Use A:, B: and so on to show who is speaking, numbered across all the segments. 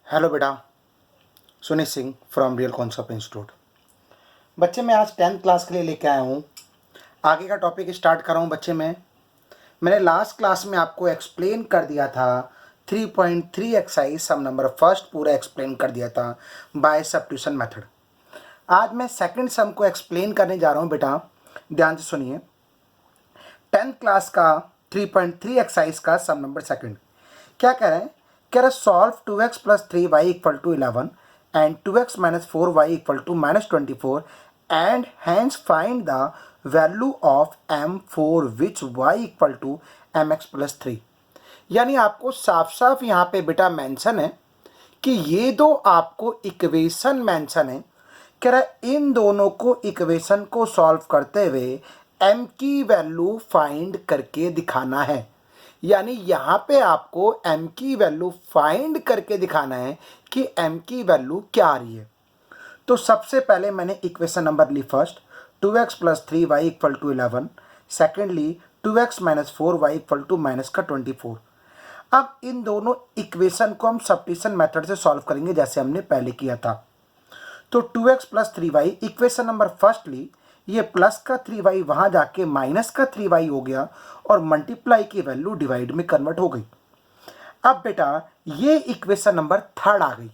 A: Hello बेटा, Sunil Singh from real concept institute. बच्चे मैं आज 10th क्लास के लिए लेके आया हूँ। आगे का टॉपिक स्टार्ट कर रहा हूँ। बच्चे मैंने लास्ट क्लास में आपको एक्सप्लेन कर दिया था 3.3 एक्सरसाइज सम नंबर फर्स्ट पूरा एक्सप्लेन कर दिया था बाय सब्स्टिट्यूशन मेथड। आज मैं सेकंड सम को एक्सप्लेन करने जा रहा हूँ। बेटा ध्यान से सुनिए। 10th क्लास का 3.3 एक्सरसाइज का सम नंबर सेकंड क्या कह रहे हैं? कह रहे solve 2x plus 3y equal to 11 and 2x minus 4y equal to minus 24 and hence find the value of m for which y equal to mx plus 3। यानी आपको साफ साफ यहाँ पे बेटा मेंशन है कि ये दो आपको इक्वेशन मेंशन है। कह रहा है इन दोनों को इक्वेशन को सॉल्व करते हुए m की वैल्यू फाइंड करके दिखाना है। यानी यहाँ पे आपको m की वैल्यू फाइंड करके दिखाना है कि m की वैल्यू क्या आ रही है। तो सबसे पहले मैंने इक्वेशन नंबर ली first 2x plus 3y equal to 11, secondly 2x minus 4y equal to minus का 24। अब इन दोनों इक्वेशन को हम सब्स्टिट्यूशन मेथड से सॉल्व करेंगे जैसे हमने पहले किया था। तो 2x plus 3y equation number first ली, ये प्लस का 3y वहाँ जाके माइनस का 3y हो गया और मल्टीप्लाई की वैल्यू डिवाइड में कन्वर्ट हो गई। अब बेटा ये इक्वेशन नंबर थर्ड आ गई।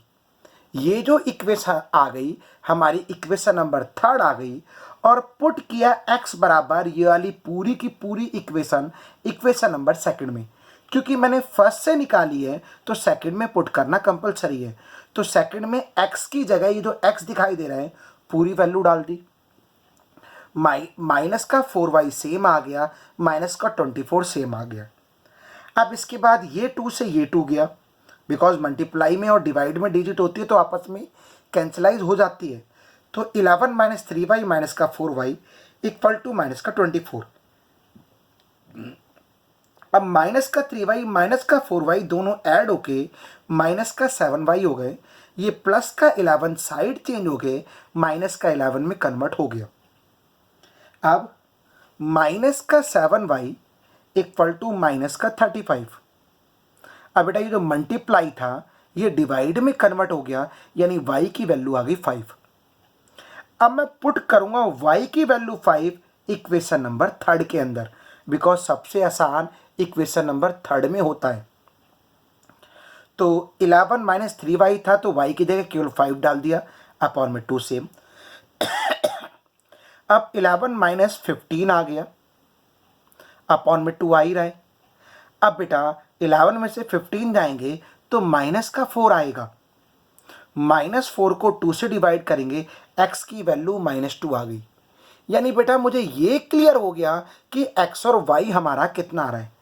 A: ये जो इक्वेशन आ गई हमारी इक्वेशन नंबर थर्ड आ गई और पुट किया x बराबर ये वाली पूरी की पूरी इक्वेशन नंबर सेकंड में। क्योंकि मैंने फर्स्ट से निकाली है तो सेकंड में पुट करना कंपलसरी है। तो सेकंड में x की जगह ये जो x दिखाई दे रहा है पूरी वैल्यू डाल दी। माइनस का 4y सेम आ गया, माइनस का 24 सेम आ गया। अब इसके बाद ये 2 से ये 2 गया, बिकॉज मल्टीप्लाई में और डिवाइड में डिजिट होती है तो आपस में कैंसलाइज हो जाती है। तो 11 माइनस 3y माइनस का 4y इक्वल टू माइनस का 24। अब माइनस का 3y माइनस का 4y दोनों ऐड होके माइनस का 7y हो गए। ये प्लस का 11 साइड चेंज हो गए, माइनस का 11 में कन्वर्ट हो गया। अब माइनस का 7y इक्वल टू माइनस का 35। अब बेटा ये जो मल्टीप्लाई था ये डिवाइड में कन्वर्ट हो गया, यानी y की वैल्यू आ गई 5। अब मैं पुट करूंगा y की वैल्यू 5 इक्वेशन नंबर थर्ड के अंदर, बिकॉज सबसे आसान इक्वेशन नंबर थर्ड में होता है। तो 11 माइनस 3y था तो y की जगह केवल 5 डाल दिया, अपॉन में 2 सेम। अब 11 माइनस 15 आ गया, अपॉन में 2 आ ही रहा है। अब बेटा 11 में से 15 जाएंगे तो माइनस का 4 आएगा। माइनस 4 को 2 से डिवाइड करेंगे, x की वैल्यू -2 आ गई। यानी बेटा मुझे ये क्लियर हो गया कि x और y हमारा कितना आ रहा है।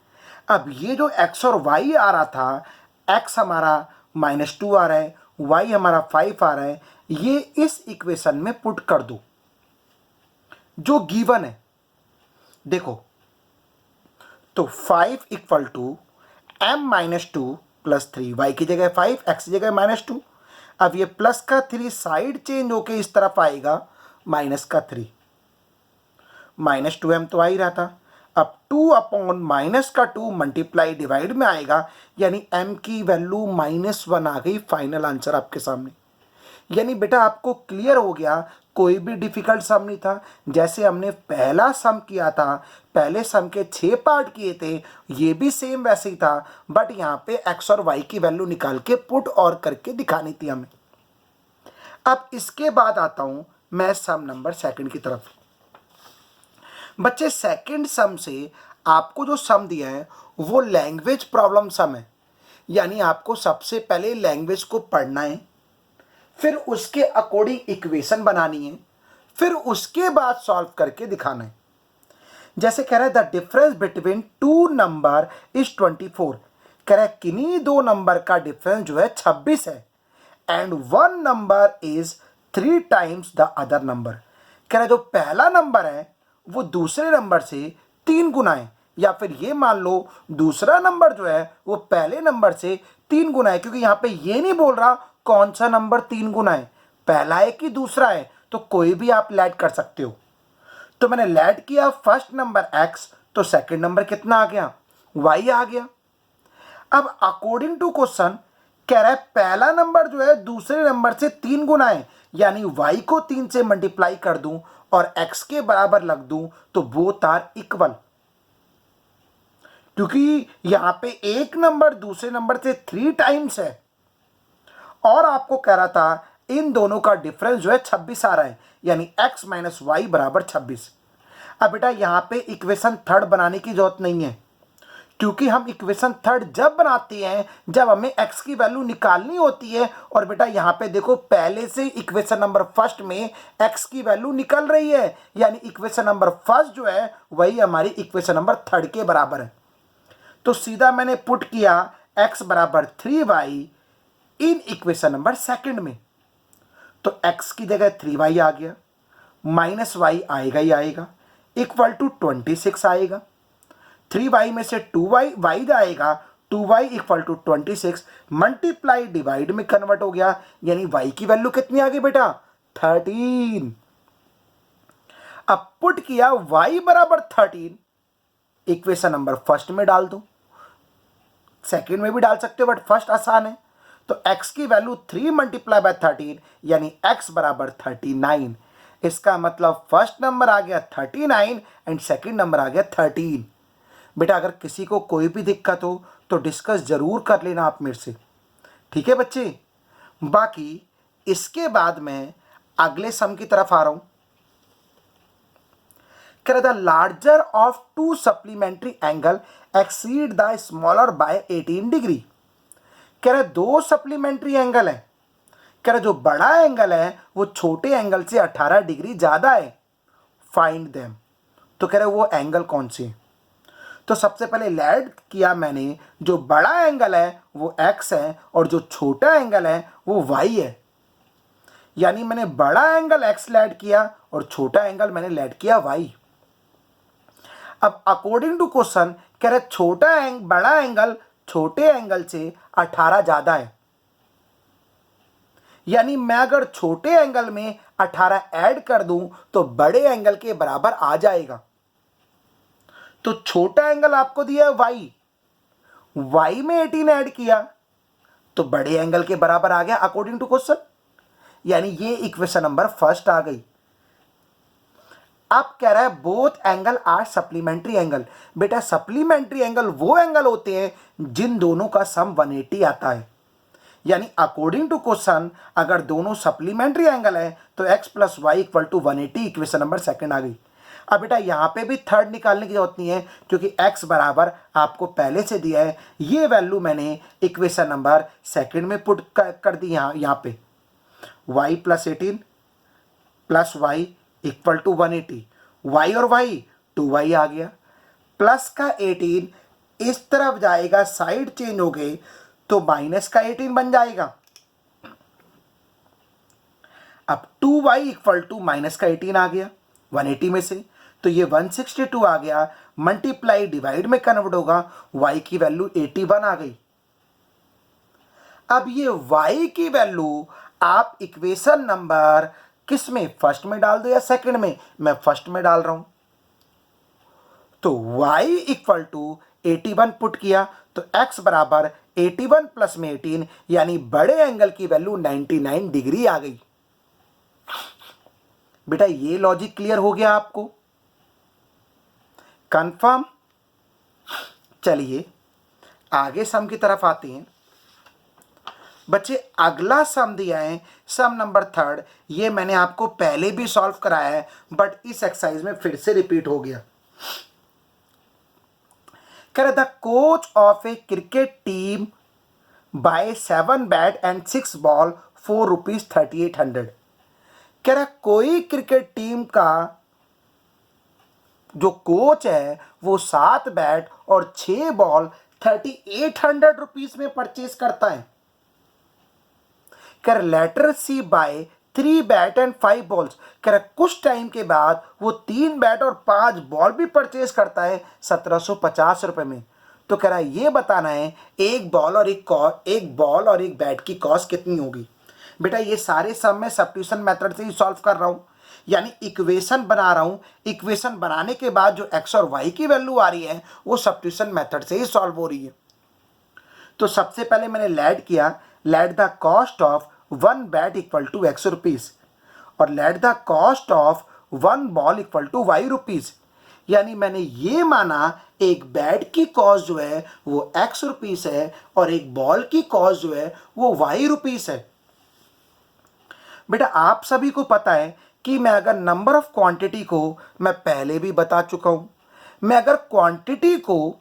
A: अब ये जो x और y आ रहा था, x हमारा -2 आ रहा है, y हमारा 5 आ रहा है, ये इस इक्वेशन में पुट कर दो जो गिवन है। देखो तो 5 equal to m-2 plus 3, y की जगह 5, x की जगह -2। अब ये प्लस का 3 साइड चेंज होके इस तरफ आएगा, माइनस का 3। -2m तो आ ही रहा था। अब 2 अपॉन माइनस का 2 मल्टीप्लाई डिवाइड में आएगा, यानी m की वैल्यू -1 आ गई। फाइनल आंसर आपके सामने। यानी बेटा आपको क्लियर हो गया, कोई भी डिफिकल्ट सम नहीं था। जैसे हमने पहला सम किया था, पहले सम के 6 पार्ट किए थे, ये भी सेम वैसे ही था, बट यहाँ पे x और y की वैल्यू निकाल के पुट और करके दिखानी थी हमें। अब इसके बाद आता हूँ मैं सम नंबर सेकंड की तरफ। बच्चे सेकंड सम से आपको जो सम दिया है वो लैंग्वेज प्रॉब्लम सम है। यानी आपको सबसे पहले लैंग्वेज को पढ़ना है, फिर उसके अकॉर्डिंग इक्वेशन बनानी है, फिर उसके बाद सॉल्व करके दिखाना है। जैसे कह रहा है the difference between 2 number is 24। कह रहा है किन्हीं दो नंबर का डिफरेंस जो है 26 है, and 1 number is 3 times the other number. कह रहा है जो पहला नंबर है वो दूसरे नंबर से 3 गुना है, या फिर ये मान लो दूसरा नंबर जो है वो पहले नंबर से 3 गुना है। क्योंकि यहाँ पे ये नहीं बोल रहा कौन सा नंबर 3 गुना है, पहला है कि दूसरा है, तो कोई भी आप लैड कर सकते हो। तो मैंने लैड किया फर्स्ट नंबर x, तो सेकंड नंबर कितना आ गया, y आ गया। अब अकॉर्डिंग टू क्वेश्चन कह रहा है पहला नंबर जो है दूसरे नंबर से 3 गुना है, यानी y को 3 से मल्टीप्लाई कर दूं और x के बराबर रख दूं तो बोथ आर इक्वल। क्योंकि यहां पे एक नंबर दूसरे नंबर से 3 टाइम्स है और आपको कह रहा था इन दोनों का डिफरेंस जो है 26 आ रहा है, यानी x माइनस वाई बराबर 26। अब बेटा यहां पे इक्वेशन थर्ड बनाने की जरूरत नहीं है, क्योंकि हम इक्वेशन थर्ड जब बनाते हैं जब हमें x की वैल्यू निकालनी होती है। और बेटा यहाँ पे देखो पहले से इक्वेशन नंबर फर्स्ट में x की वैल्यू निकल रही है, यानी इक्वेशन नंबर फर्स्ट जो है वही हमारी इक्वेशन नंबर थर्ड के बराबर है। तो सीधा मैंने पुट किया x बराबर 3y in equation number second में, तो x की जगह 3y आ गया, माइनस वाई आएगा ही आएगा, इक्वल टू 26 आएगा। 3y में से 2y y जाएगा, 2y equal to 26 multiply divide में कन्वर्ट हो गया, यानी y की वैल्यू कितनी आ गई बेटा 13। अब पुट किया y बराबर 13, इक्वेशन नंबर फर्स्ट में डाल दो, सेकंड में भी डाल सकते हो बट फर्स्ट आसान है। तो x की वैल्यू 3 मल्टीप्लाई बाय 13 यानी x बराबर 39। इसका मतलब फर्स्ट नंबर आ गया 39 एंड सेकंड नंबर आ गया 13। बेटा अगर किसी को कोई भी दिक्कत हो तो डिस्कस जरूर कर लेना आप मेरे से, ठीक है बच्चे। बाकी इसके बाद मैं अगले सम की तरफ आ रहा हूं। कह रहा था larger of to supplementary angle exceed the smaller by 18 degree. कह रहा दो सप्लीमेंट्री एंगल है, कह रहा जो बड़ा एंगल है वो छोटे एंगल से 18 डिग्री ज्यादा है, फाइंड देम। तो कह रहे वो एंगल कौन से। तो सबसे पहले लैड किया मैंने, जो बड़ा एंगल है वो x है और जो छोटा एंगल है वो y है, यानी मैंने बड़ा एंगल x लैड किया और छोटा एंगल मैंने लैड किया y। अब अकॉर्डिंग टू क्वेश्चन कह रहे बड़ा एंगल छोटे एंगल से 18 ज्यादा है, यानी मैं अगर छोटे एंगल में 18 ऐड कर दूं तो बड़े एंगल के बराबर आ जाएगा। तो छोटा एंगल आपको दिया है y में 18 ऐड किया तो बड़े एंगल के बराबर आ गया अकॉर्डिंग टू क्वेश्चन, यानी ये इक्वेशन नंबर फर्स्ट आ गई। अब कह रहा है both angle are supplementary angle. बेटा सप्लीमेंट्री एंगल वो एंगल होते हैं जिन दोनों का सम 180 आता है, यानी अकॉर्डिंग टू क्वेश्चन अगर दोनों सप्लीमेंट्री एंगल है तो x plus y equal to 180 equation number second आ गई। अब बेटा यहां पे भी थर्ड निकालने की जरूरत नहीं है, क्योंकि x बराबर आपको पहले से दिया है, ये वैल्यू मैंने इक्वेशन नंबर सेकंड में पुट कर दी। यहां पे y plus 18 plus y equal to 180, y और y 2y आ गया, प्लस का 18 इस तरफ जाएगा, साइड चेंज हो गए तो माइनस का 18 बन जाएगा। अब 2y इक्वल टू माइनस का 18 आ गया 180 में से, तो ये 162 आ गया, मल्टीप्लाई डिवाइड में कन्वर्ट होगा, y की वैल्यू 81 आ गई। अब ये y की वैल्यू आप इक्वेशन नंबर किस में, फर्स्ट में डाल दो या सेकंड में, मैं फर्स्ट में डाल रहा हूं। तो y इक्वल टू 81 पुट किया तो x बराबर 81 प्लस में 18, यानी बड़े एंगल की वैल्यू 99 डिग्री आ गई। बेटा ये लॉजिक क्लियर हो गया आपको, कंफर्म। चलिए आगे सम की तरफ आते हैं। बच्चे अगला सम दिया है सम नंबर थर्ड, ये मैंने आपको पहले भी सॉल्व कराया है बट इस एक्सरसाइज में फिर से रिपीट हो गया। कह रहा था coach of a cricket team buy 7 bat and 6 ball for rupees 3800। कह रहा कोई क्रिकेट टीम का जो कोच है वो 7 बैट और 6 बॉल 3800 रुपीज में परचेज करता है। कह रहा later she buy 3 bat and 5 balls. कह रहा कुछ टाइम के बाद वो 3 बैट और 5 बॉल भी परचेज करता है 1750 रुपए में। तो कह रहा ये बताना है एक बॉल और एक बैट की कॉस्ट कितनी होगी। बेटा ये सारे सम मैं सब्स्टिट्यूशन मेथड से ही सॉल्व कर रहा हूँ, यानी इक्वेशन बना रहा हूँ। इक्वेशन बनाने के बाद जो x और y की वैल्यू आ रही है वो सब्स्टिट्यूशन मेथड से ही सॉल्व हो रही है। तो सबसे पहले मैंने लैड किया let the cost of one bat equal to x rupees और let the cost of one ball equal to y rupees. यानी मैंने ये माना एक बैट की कॉस्ट जो है वो x रुपीज़ है और एक बॉल की कॉस्ट जो है वो y रुपीज़ है। बेटा आप सभी को पता है कि मैं अगर नंबर ऑफ क्वांटिटी को, मैं पहले भी बता चुका हूं, मैं अगर क्वांटिटी को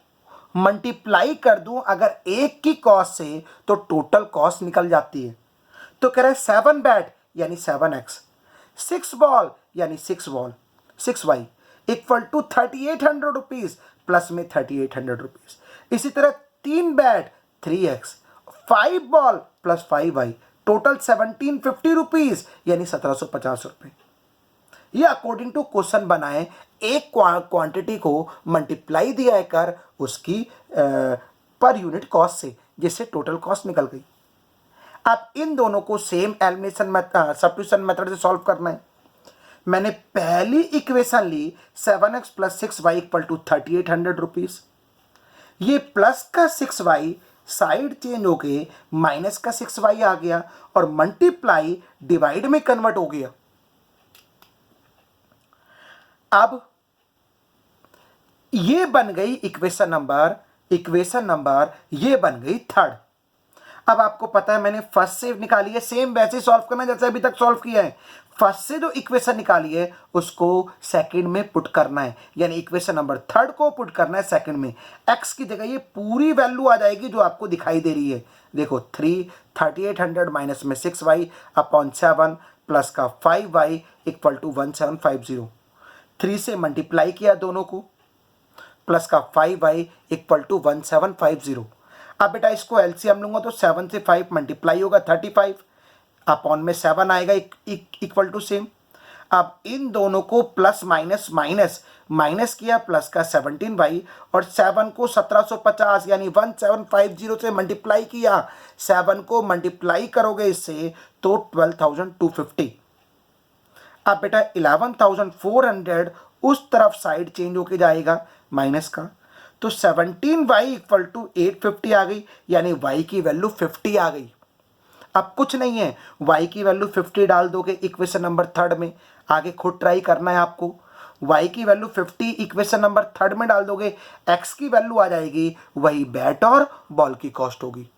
A: मल्टीप्लाई कर दूं अगर एक की कॉस्ट से तो टोटल कॉस्ट निकल जाती है। तो कह रहे हैं 7 बैट यानी 7x, 6 बॉल यानी 6 ball 6y equal to 3800 rupees plus में 3800 रुपीज़। इसी तरह 3 bat 3x, 5 ball plus 5y total 1750 rupees यानी 1750 रुपये। ये अकॉर्डिंग टू क्वेश्चन बनाए, एक क्वांटिटी को मल्टीप्लाई दिया कर उसकी पर यूनिट कॉस्ट से, जिससे टोटल कॉस्ट निकल गई। अब इन दोनों को सेम एलिमिनेशन सब्स्टिट्यूशन मेथड से सॉल्व करना है। मैंने पहली इक्वेशन ली 7x plus 6y equal to 3800 rupees. ये प्लस का 6y साइड चेंज हो गए माइनस का 6y आ गया और मल्टीप्लाई डिवाइड में कन्वर्ट हो गया। अब ये बन गई इक्वेशन नंबर ये बन गई थर्ड। अब आपको पता है मैंने फर्स्ट से निकाली है, सेम वैसे सॉल्व करना जैसे अभी तक सॉल्व किया है। फर्स्ट से जो इक्वेशन निकाली है उसको सेकंड में पुट करना है, यानी इक्वेशन नंबर थर्ड को पुट करना है सेकंड में। एक्स की जगह ये पूरी वैल्यू आ जाएगी जो आपको दिखाई दे रही है। देखो 3800 माइनस में 6y अपॉन 7 प्लस का 5y इक्वल टू 1750। 3 से मल्टीप्लाई किया दोनों को, प्लस का 5y इक्वल टू 1750। अब बेटा इसको एलसीएम लूंगा तो 7 से 5 मल्टीप्लाई होगा 35 अपॉन में 7 आएगा इक्वल टू सेम। अब इन दोनों को प्लस माइनस किया, प्लस का 17y और 7 को 1750 यानी 1750 से मल्टीप्लाई किया। 7 को मल्टीप्लाई करोगे इससे तो 12,250। अब बेटा 11,400 उस तरफ साइड चेंज होके जाएगा माइनस का, तो 17y इक्वल टू 850 आ गई, यानी y की वैल्यू 50 आ गई। अब कुछ नहीं है, y की वैल्यू 50 डाल दोगे इक्वेशन नंबर थर्ड में, आगे खुद ट्राई करना है आपको। y की वैल्यू 50 इक्वेशन नंबर थर्ड में डाल दोगे, x की वैल्यू आ जाएगी, वही बैट और बॉल की कॉस्ट होगी।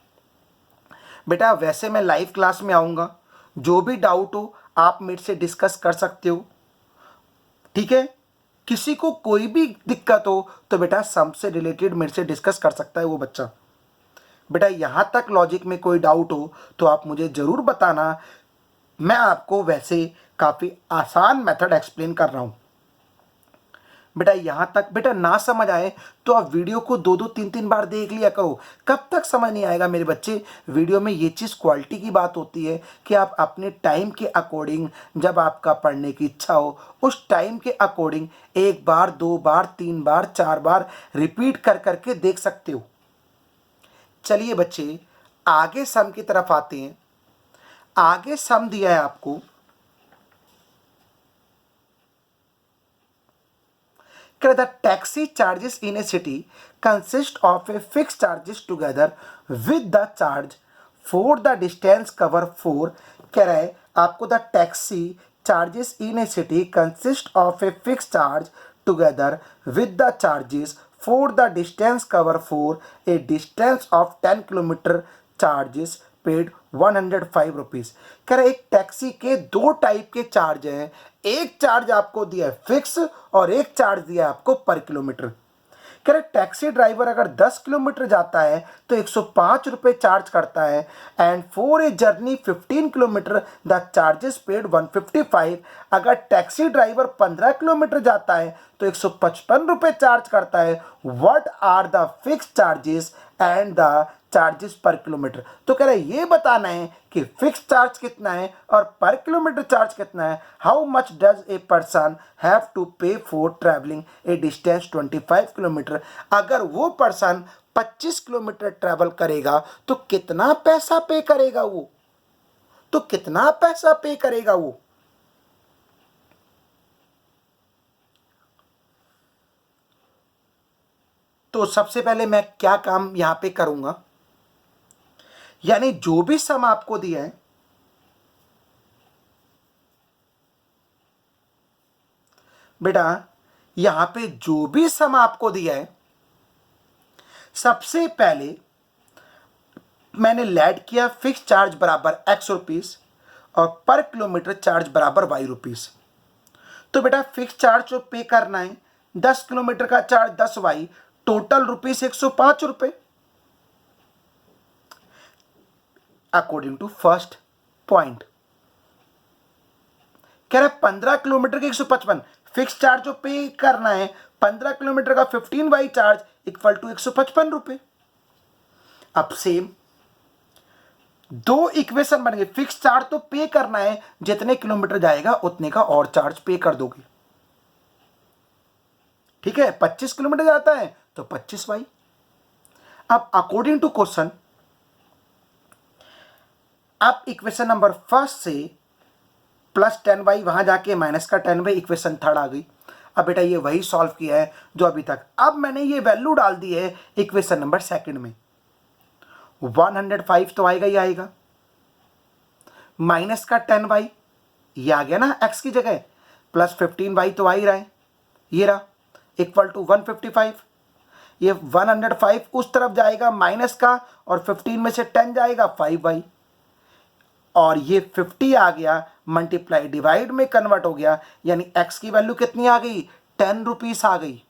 A: बेटा वैसे मैं लाइव क्लास में आऊँगा, जो भी डाउट हो आप मेरे से डिस्कस कर सकते हो, ठीक है। किसी को कोई भी दिक्कत हो तो बेटा सम से रिलेटेड मेरे से डिस्कस कर सकता है वो बच्चा। बेटा यहाँ तक लॉजिक में कोई डाउट हो तो आप मुझे ज़रूर बताना, मैं आपको वैसे काफ़ी आसान मेथड एक्सप्लेन कर रहा हूँ। बेटा यहाँ तक बेटा ना समझ आए तो आप वीडियो को 2-2 3-3 बार देख लिया करो, कब तक समझ नहीं आएगा मेरे बच्चे। वीडियो में ये चीज़ क्वालिटी की बात होती है कि आप अपने टाइम के अकॉर्डिंग, जब आपका पढ़ने की इच्छा हो उस टाइम के अकॉर्डिंग 1 बार 2 बार 3 बार 4 बार रिपीट कर करके देख सकते हो। चलिए बच्चे आगे सम की तरफ आते हैं। आगे सम दिया है आपको, the taxi charges in a city consist of a fixed charges together with the charge for the distance cover for। कह रहा है आपको the taxi charges in a city consist of a fixed charge together with the charges for the distance cover for a distance of 10 kilometre charges paid 105 rupees. कह रहे एक taxi के 2 type के charge हैं, एक चार्ज आपको दिया है फिक्स और एक चार्ज दिया है आपको पर किलोमीटर। कह रहे टैक्सी ड्राइवर अगर 10 किलोमीटर जाता है तो 105 रुपये चार्ज करता है, and for a journey 15 kilometre the charges paid 155। अगर टैक्सी ड्राइवर 15 किलोमीटर जाता है तो 155 रुपये चार्ज करता है। What are the fix charges and the charges per kilometre. तो कह रहे ये बताना है कि फिक्स चार्ज कितना है और पर किलोमीटर चार्ज कितना है। How much does a person have to pay for travelling a distance 25 kilometre. अगर वो पर्सन 25 किलोमीटर ट्रैवल करेगा तो कितना पैसा पे करेगा वो, तो कितना पैसा पे करेगा वो। तो सबसे पहले मैं क्या काम यहां पे करूंगा यानी जो भी सम आपको दिया है, बेटा यहां पे जो भी सम आपको दिया है, सबसे पहले मैंने लैड किया फिक्स चार्ज बराबर एक्स रुपीस और पर किलोमीटर चार्ज बराबर वाई रुपीस। तो बेटा फिक्स चार्ज जो पे करना है 10 किलोमीटर का चार्ज 10 वाई, टोटल रुपीस 105 रुपए अकॉर्डिंग टू फर्स्ट पॉइंट। कह रहा है 15 किलोमीटर के 155, फिक्स चार्ज जो पे करना है 15 किलोमीटर का 15 वाई चार्ज इक्वल टू 155 रुपए। अब सेम दो इक्वेशन बन गए, फिक्स चार्ज तो पे करना है, जितने किलोमीटर जाएगा उतने का और चार्ज पे कर दोगे। ठीक है, 25 किलोमीटर जाता है तो 25 वाई। अब अकॉर्डिंग टू क्वेश्चन आप इक्वेशन नंबर फर्स्ट से प्लस 10 वाई वहां जाके माइनस का 10 वाई, इक्वेशन थर्ड आ गई। अब बेटा ये वही सॉल्व किया है जो अभी तक। अब मैंने ये वैल्यू डाल दी है इक्वेशन नंबर सेकंड में, 105 तो आएगा ही आएगा, माइनस का 10 वाई ये आ गया ना एक्स की जगह, प्लस 15 वाई तो आ ही रहा है, ये रहा इक्वल टू 155। ये 105 उस तरफ जाएगा माइनस का, और 15 में से 10 जाएगा 5 वाई, और ये 50 आ गया मल्टीप्लाई डिवाइड में कन्वर्ट हो गया, यानी x की वैल्यू कितनी आ गई, 10 रुपीस आ गई।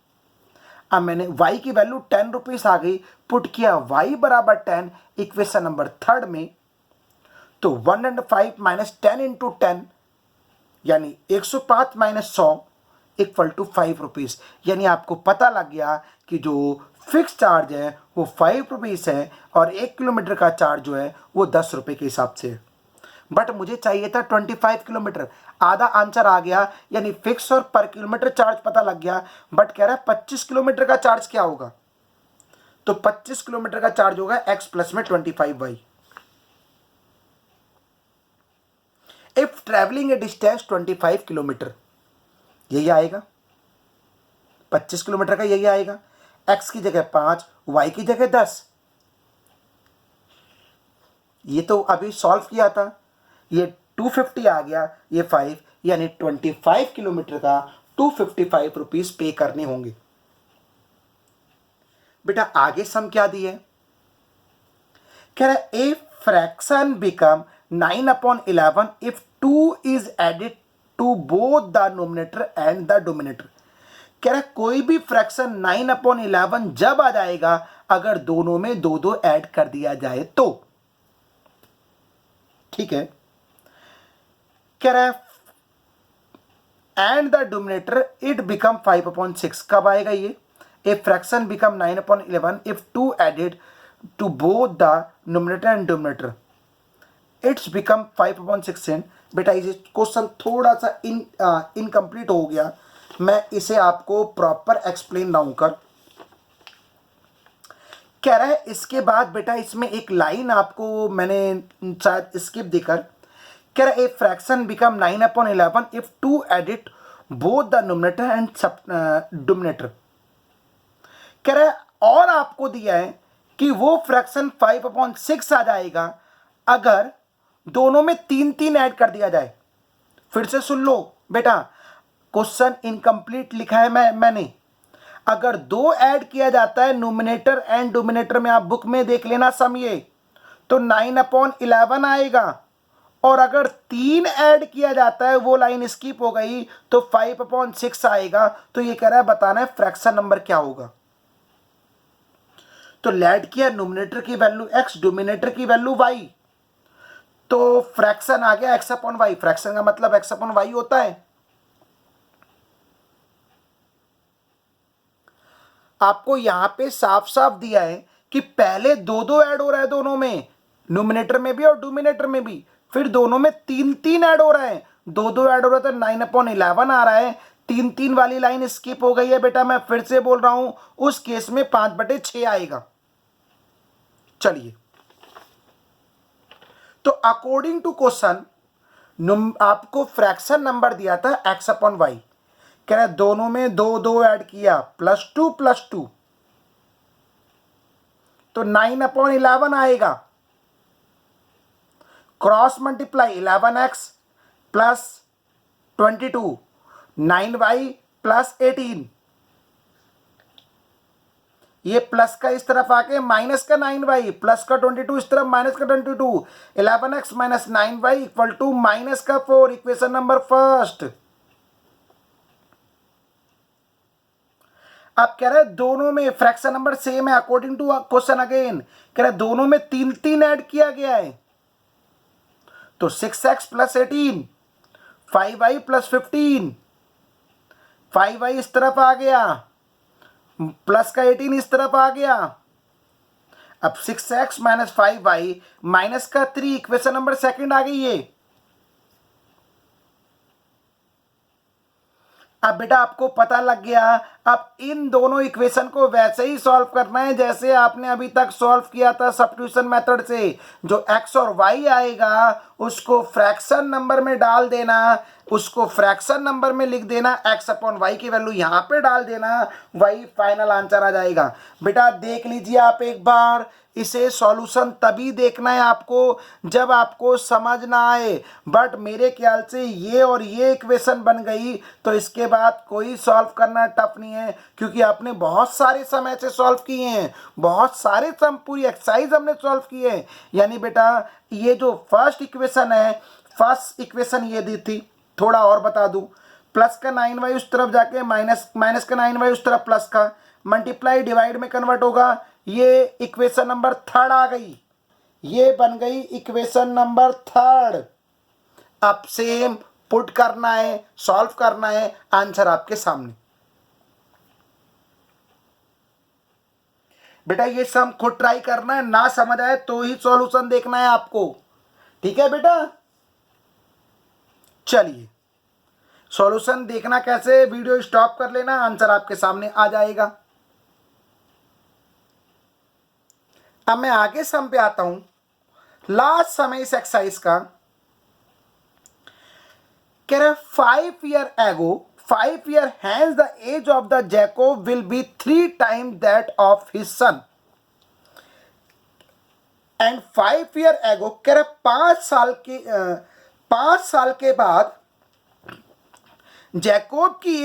A: अब मैंने y की वैल्यू 10 रुपीस आ गई, पुट किया y बराबर 10 इक्वेशन नंबर थर्ड में, तो 105 माइनस 10 इंटू 10 यानी 105 माइनस 100 इक्वल टू 5 रुपीस। यानी आपको पता लग गया कि जो फिक्स चार्ज है वो 5 रुपीस है, और 1 किलोमीटर का चार्ज जो है वो 10 रुपये के हिसाब से। बट मुझे चाहिए था 25 किलोमीटर, आधा आंसर आ गया, यानी फिक्स और पर किलोमीटर चार्ज पता लग गया। बट कह रहा है 25 किलोमीटर का चार्ज क्या होगा, तो 25 किलोमीटर का चार्ज होगा x प्लस में 25y। If travelling A distance 25 kilometre, यही आएगा 25 किलोमीटर का, यही आएगा, x की जगह 5, y की जगह 10। ये तो अभी सॉल्व किया था, ये 250 आ गया, ये 5, यानी 25 किलोमीटर का 255 रुपीस पे करने होंगे। बेटा आगे सम क्या दी है, कह रहा है a fraction become 9/11 if 2 is added to both the numerator and the denominator. कह रहा है कोई भी फ्रैक्शन 9/11 जब आ जाएगा अगर दोनों में 2-2 ऐड कर दिया जाए तो। ठीक है, कह रहा है and the denominator it become 5/6। कब आएगा ये, a fraction become 9/11 if 2 added to both the numerator and denominator it's become 5/6। बेटा ये क्वेश्चन थोड़ा सा इनकम्प्लीट हो गया, मैं इसे आपको प्रॉपर एक्सप्लेन लाऊं कर। कह रहा है इसके बाद बेटा इसमें एक लाइन आपको मैंने शायद स्किप देकर, कह रहा है a fraction become 9/11 if 2 edit both the numerator and dominator. कह रहा है और आपको दिया है कि वो फ्रैक्शन 5/6 आ जाएगा अगर दोनों में 3-3 ऐड कर दिया जाए। फिर से सुन लो बेटा, क्वेश्चन इनकम्प्लीट लिखा है मैंने। अगर 2 ऐड किया जाता है नोमिनेटर एंड डोमिनेटर में, आप बुक में देख लेना समझिए, तो 9/11 आएगा, और अगर 3 ऐड किया जाता है, वो लाइन स्किप हो गई, तो 5/6 आएगा। तो ये कह रहा है बताना है फ्रैक्शन नंबर क्या होगा। तो लैड किया नोमिनेटर की वैल्यू x, डोमिनेटर की वैल्यू y, तो फ्रैक्शन आ गया x/y। फ्रैक्शन का मतलब x/y होता है। आपको यहां पे साफ साफ दिया है कि पहले 2-2 ऐड हो रहा है दोनों में, नोमिनेटर में भी और डोमिनेटर में भी, फिर दोनों में 3-3 ऐड हो रहा है, 2-2 ऐड हो रहा है तो 9/11 आ रहा है, 3-3 वाली लाइन स्किप हो गई है। बेटा मैं फिर से बोल रहा हूं, उस केस में 5/6 आएगा। चलिए, तो अकॉर्डिंग टू क्वेश्चन आपको फ्रैक्शन नंबर दिया था x/y। कह रहा है दोनों में 2-2 ऐड किया, +2 तो 9/11 आएगा। Cross multiply 11x plus 22, 9y plus 18, ये प्लस का इस तरफ आके माइनस का 9y, प्लस का 22 इस तरफ माइनस का 22, 11x minus 9y equal to minus का 4, इक्वेशन नंबर फर्स्ट। अब कह रहे दोनों में फ्रैक्शन नंबर सेम है अकॉर्डिंग टू क्वेश्चन अगेन, कह रहे दोनों में 3 ऐड किया गया है, तो 6x plus 18, 5y plus 15, 5y इस तरफ आ गया, प्लस का 18 इस तरफ आ गया। अब 6x माइनस 5y माइनस का 3, इक्वेशन नंबर सेकंड आ गई है। अब बेटा आपको पता लग गया, अब इन दोनों इक्वेशन को वैसे ही सॉल्व करना है जैसे आपने अभी तक सॉल्व किया था सब्स्टिट्यूशन मेथड से। जो x और y आएगा उसको फ्रैक्शन नंबर में डाल देना, उसको फ्रैक्शन नंबर में लिख देना, x अपॉन वाई की वैल्यू यहाँ पे डाल देना, वही फाइनल आंसर आ जाएगा। बेटा देख लीजिए आप एक बार, इसे सॉल्यूशन तभी देखना है आपको जब आपको समझ ना आए, बट मेरे ख्याल से ये और ये इक्वेशन बन गई तो इसके बाद कोई सॉल्व करना टफ नहीं है, क्योंकि आपने बहुत सारे समय से सॉल्व किए हैं, बहुत सारे सम पूरी एक्सरसाइज हमने सॉल्व किए हैं। यानी बेटा ये जो फर्स्ट इक्वेशन है, फर्स्ट इक्वेशन ये दी थी, थोड़ा और बता दूं, प्लस का 9y उस तरफ जाके माइनस का 9y उस तरफ प्लस का मल्टीप्लाई डिवाइड में कन्वर्ट होगा, ये इक्वेशन नंबर थर्ड आ गई, ये बन गई इक्वेशन नंबर थर्ड। अब सेम पुट करना है, सॉल्व करना है, आंसर आपके सामने। बेटा ये सम खुद ट्राई करना है, ना समझ आए तो ही सॉल्यूशन देखना है आपको, ठीक है बेटा। चलिए सॉल्यूशन देखना कैसे, वीडियो स्टॉप कर लेना, आंसर आपके सामने आ जाएगा। अब मैं आगे सम पे आता हूं, लास्ट समय इस एक्सरसाइज का, कह रहा 5 year ago 5 year hence the age of the Jacob will be 3 time that of his son and 5 year ago, कह रहा 5 साल के बाद जैकोब की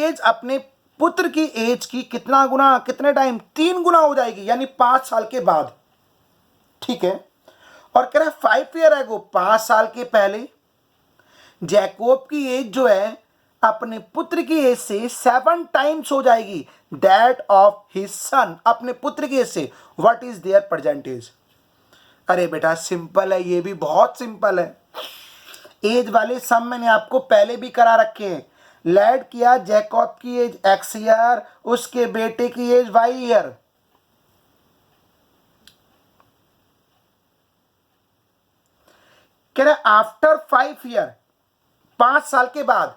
A: एज अपने पुत्र की एज की कितना गुना, कितने टाइम, 3 गुना हो जाएगी, यानी 5 साल के बाद, ठीक है। और कह रहा है 5 ईयर एगो, 5 साल के पहले जैकोब की एज जो है अपने पुत्र की एज से 7 टाइम्स हो जाएगी दैट ऑफ हिज सन, अपने पुत्र की एज से। What is there percentage? अरे बेटा सिंपल है, ये भी बहुत सिंपल है, एज वाले सम मैंने आपको पहले भी करा रखे हैं। लेट किया जैकब की एज x ईयर, उसके बेटे की एज y ईयर, कह रहे आफ्टर 5 ईयर, 5 साल के बाद,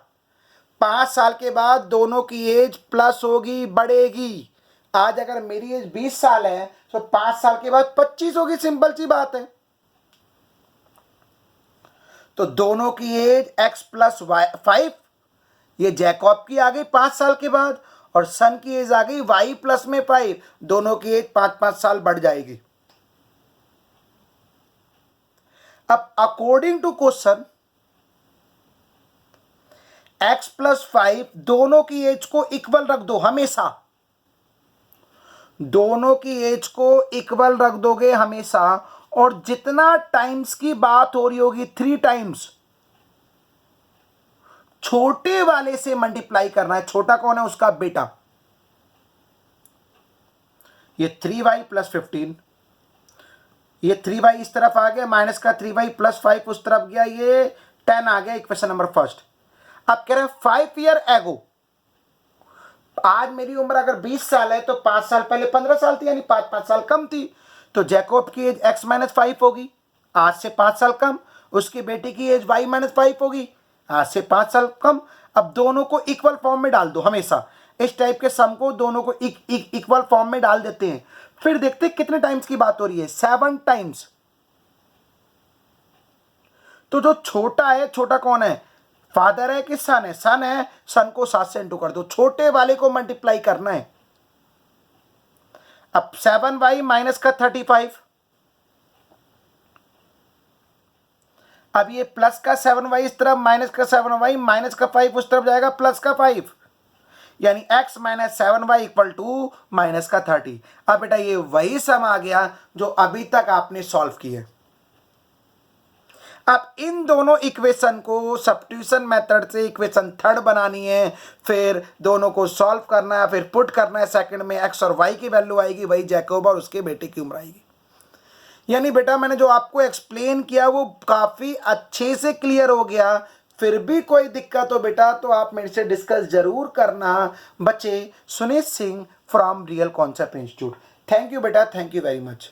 A: 5 साल के बाद दोनों की एज प्लस होगी, बढ़ेगी। आज अगर मेरी एज 20 साल है तो 5 साल के बाद 25 होगी, सिंपल सी बात है। तो दोनों की एज x प्लस 5, ये जैकब की आ गई 5 साल के बाद, और सन की एज आ गई y प्लस में 5, दोनों की एज 5-5 साल बढ़ जाएगी। अब according to question x plus 5, दोनों की एज को इक्वल रख दो, हमेशा दोनों की एज को इक्वल रख दोगे हमेशा, और जितना टाइम्स की बात हो रही होगी 3 टाइम्स, छोटे वाले से मल्टीप्लाई करना है। छोटा कौन है? उसका बेटा। ये 3y प्लस 15, ये 3y इस तरफ आ गया, माइनस का 3y प्लस 5 उस तरफ गया, ये 10 आ गया, इक्वेशन नंबर फर्स्ट। अब कह रहे हैं 5 ईयर एगो, आज मेरी उम्र अगर 20 साल है तो 5 साल पहले 15 साल थी, यानी 5-5 साल कम थी, तो जैकब की एज x माइनस 5 होगी, आज से 5 साल कम। उसके बेटे की एज y माइनस 5 होगी, आज से 5 साल कम। अब दोनों को इक्वल फॉर्म में डाल दो, हमेशा इस टाइप के सम को दोनों को इक्वल फॉर्म में डाल देते हैं, फिर देखते हैं कितने टाइम्स की बात हो रही है, 7 टाइम्स। तो जो छोटा है, छोटा कौन है? फादर है कि सन है? सन है, सन को 7 से इंटू कर दो, छोटे वाले को मल्टीप्लाई करना है। अब 7y माइनस का 35, अब ये प्लस का 7y इस तरफ, माइनस का 7y, माइनस का 5 उस तरफ जाएगा, प्लस का 5, यानी x minus 7y equal to minus का 30। अब बेटा ये वही सम आ गया जो अभी तक आपने सॉल्व किए। अब इन दोनों इक्वेशन को सब्स्टिट्यूशन मेथड से इक्वेशन थर्ड बनानी है, फिर दोनों को सॉल्व करना है, फिर पुट करना है सेकंड में, x और y की वैल्यू आएगी, वही जैकोब और उसके बेटे की उम्र आएगी। यानी बेटा मैंने जो आपको एक्सप्लेन किया वो काफ़ी अच्छे से क्लियर हो गया। फिर भी कोई दिक्कत हो बेटा तो आप मेरे से डिस्कस जरूर करना। बच्चे, Sunit Singh from real concept institute. Thank you बेटा, थैंक यू वेरी मच।